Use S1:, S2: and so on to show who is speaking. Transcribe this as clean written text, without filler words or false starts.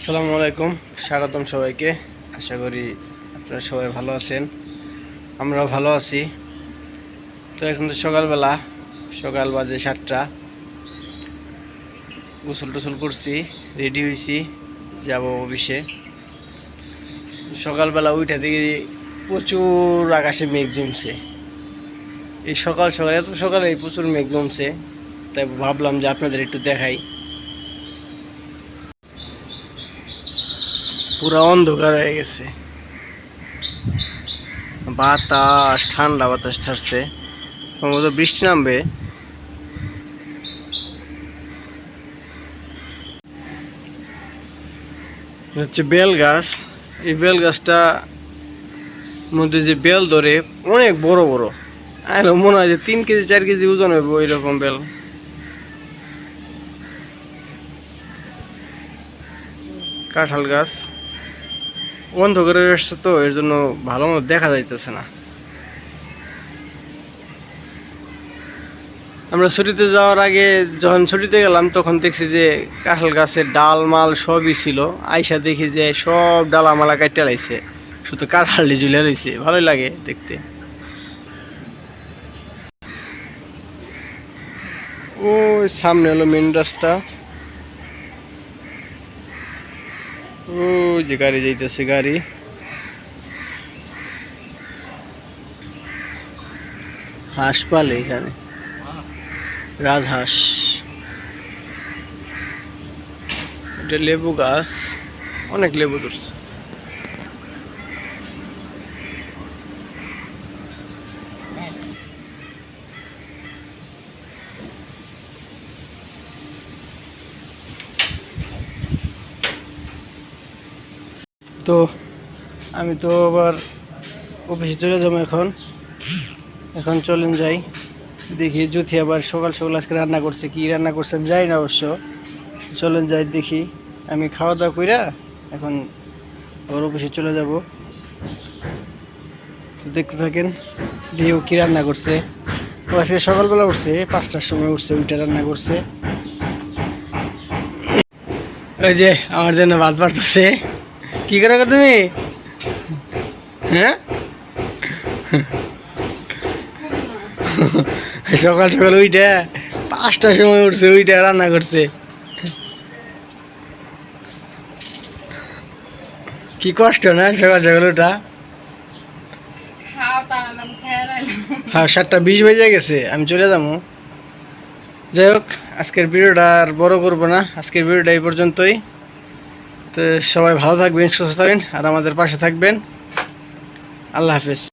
S1: আসসালামু আলাইকুম, স্বাগতম সবাইকে। আশা করি আপনারা সবাই ভালো আছেন, আমরাও ভালো আছি। তো এখন তো সকালবেলা, সকাল বাজে 7টা। গোসল টোসল করছি, রেডি হয়েছি, যাব অফিসে। সকালবেলা উঠে দেখি প্রচুর আকাশে মেঘ জমছে। এই সকাল সকাল, এত সকালে প্রচুর মেঘ জমছে, তাই ভাবলাম যে আপনাদের একটু দেখাই। পুরা অন্ধকার হয়ে গেছে, বাতাস, ঠান্ডা বাতাস ছাড়ছে, সম্ভবত বৃষ্টি নামবে। হচ্ছে বেল গাছ। এই বেল গাছটা মধ্যে যে বেল ধরে অনেক বড় বড়, আর মনে হয় যে 3 কেজি 4 কেজি ওজন হইব এরকম বেল। কাঁঠাল গাছ অন্ধকারে আসছে, তো এর জন্য ভালো মতো দেখা যাইতেছে না। আমরা ছুটিতে যাওয়ার আগে যখন ছুটিতে গেলাম তখন দেখছি যে কাঁঠাল গাছের ডাল মাল সবই ছিল। আইসা দেখি যে সব ডালামালা কাটতে লাইছে, শুধু কাঁঠালই ঝুলে রয়েছে। ভালোই লাগে দেখতে। ও সামনে হলো মেন রাস্তা, ও যে গাড়ি যাইতেছে, গাড়ি। হাঁস পালে এখানে, রাজহাঁস। এটা লেবু গাছ, অনেক লেবু ধরছে। তো আমি তো আবার অফিসে চলে যাবো এখন। এখন চলেন যাই, দেখি জ্যোতি আবার সকাল সকাল আজকে রান্না করছে। কি রান্না করছে আমি যাই না অবশ্য। চলেন যাই দেখি। আমি খাওয়া দাওয়া কইরা এখন আবার অফিসে চলে যাব। তো দেখতে থাকেন, দেখি ও কী রান্না করছে। ও আজকে সকালবেলা উঠছে, 5টার সময় উঠছে, ওইটা রান্না করছে। ওই যে আমার জন্য ভাত পারতেছে। কি করো তুমি? হ্যাঁ, সকাল সকাল ওইটা 5টার সময় উঠছে, ওইটা রান্না করছে। কি কষ্ট না সকাল সকাল ওটা। হ্যাঁ, 7টা 20 বেজে গেছে, আমি চলে যাবো। যাই হোক, আজকের ভিডিওটা আর বড় করবো না। আজকের ভিডিওটা এই পর্যন্তই। তো সবাই ভালো থাকবেন, সুস্থ থাকবেন, আর আমাদের পাশে থাকবেন। আল্লাহ হাফেজ।